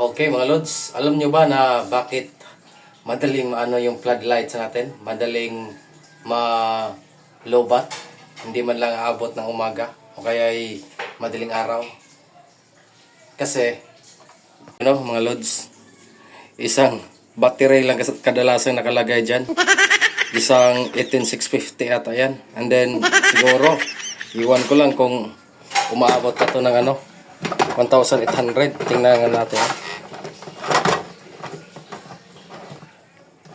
Okay mga Lods, alam nyo ba na bakit madaling maano yung floodlights natin? Madaling ma-lowbat? Hindi man lang aabot ng umaga o kaya ay madaling araw. Kasi, mga Lods, isang battery lang kadalasan nakalagay dyan. Isang 18650 ata yan. And then, siguro, iwan ko lang kung umaabot pa to ng 1,800. Tingnan natin.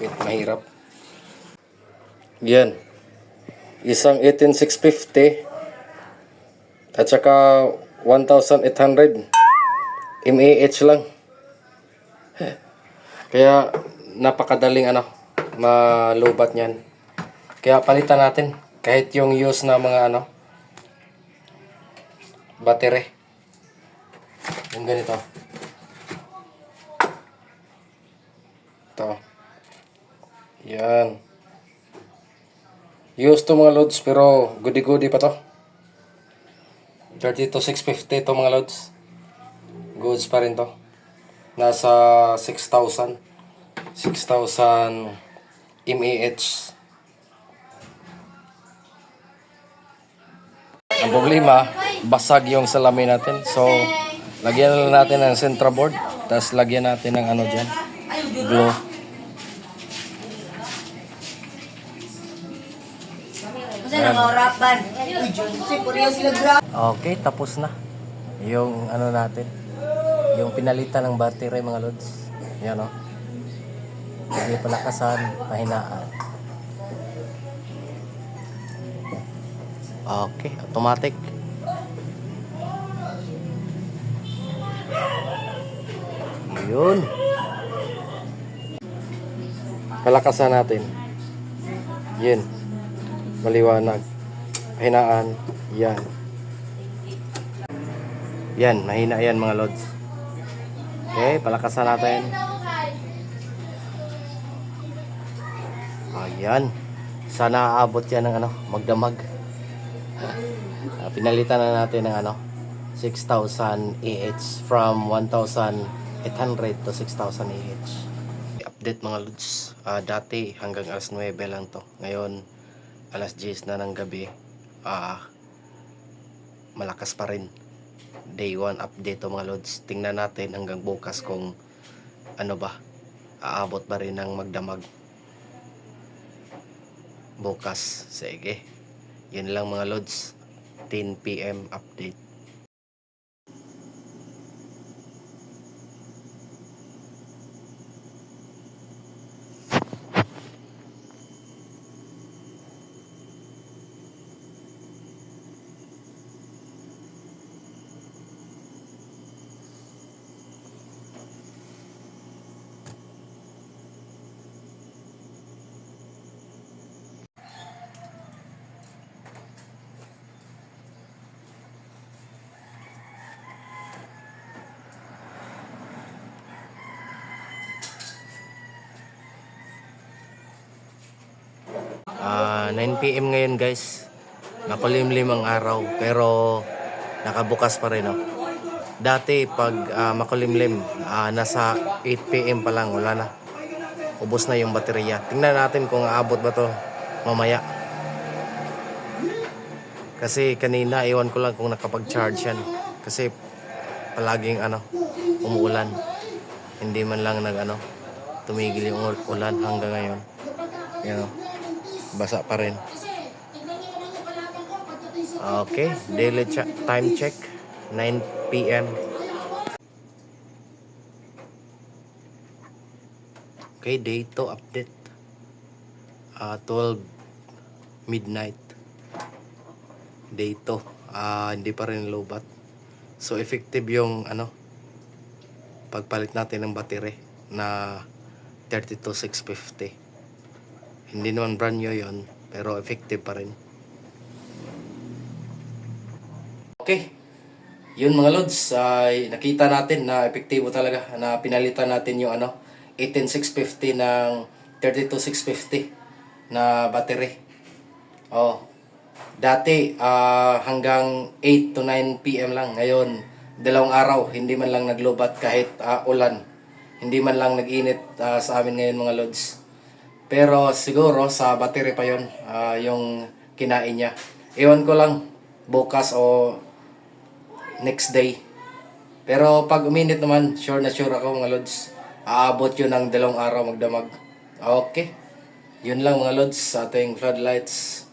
Wait, mahirap. Yan. Isang 18650 at saka 1,800 mAh lang. Kaya napakadaling malubat niyan. Kaya palitan natin kahit yung use na mga battery. Yung ganito. Ito. Yan. Use to mga Lods, pero goody-goody pa to. 32,650 to mga Lods. Goods pa rin to. Nasa 6,000 mAh. Ang problema, basag yung salamin natin. So, lagyan lang natin ng central board. Tapos lagyan natin ng dyan. Glue. Okay, tapos na. Yung natin. Yung pinalitan ng battery mga Lods. Yan o. Hindi palakasan, pahinaan. Okay, automatic. Yun. Palakasan natin. Yun. Maliwanag. Pahinaan. Yan. Yan, mahina yan mga Lods. Okay, palakasan natin. Ayan. Sana aabot yan ng magdamag. Pinalitan na natin ng 6,000 AH from 1,800 to 6,000 AH. Update mga Lods. Dati hanggang alas 9 lang to. Ngayon alas 10 na ng gabi. Malakas pa rin. Day 1 update to mga Lods. Tingnan natin hanggang bukas kung aabot ba rin ng magdamag bukas. Sige, yun lang mga Lods. 10 PM update. Ah, 9 PM ngayon guys. Nakulimlim ang araw pero nakabukas pa rin Dati pag makulimlim, nasa 8 PM pa lang, wala na. Ubos na yung baterya. Tingnan natin kung aabot ba to mamaya. Kasi kanina iwan ko lang kung nakapag-charge yan. Kasi palaging umuulan. Hindi man lang tumigil yung ulan hanggang ngayon. Yan basa pa rin. Okay, daily time check 9 PM. Okay, day 2 update. 12 midnight. Day 2. Hindi pa rin lowbat. So effective yung pagpalit natin ng battery na 32,650. Hindi naman brand new yon, pero effective pa rin. Okay. Yun mga Lods, nakita natin na epektibo talaga na pinalitan natin yung 18650 ng 32650 na battery. Dati hanggang 8 to 9 PM lang. Ngayon dalawang araw, hindi man lang naglobat kahit ulan. Hindi man lang nag-init sa amin ngayon mga lods. Pero siguro sa battery pa yon yung kinain niya. Iwan ko lang bukas o next day. Pero pag uminit naman, sure na sure ako mga lods. Aabot yun ng dalawang araw magdamag. Okay. Yun lang mga lods sa ating floodlights.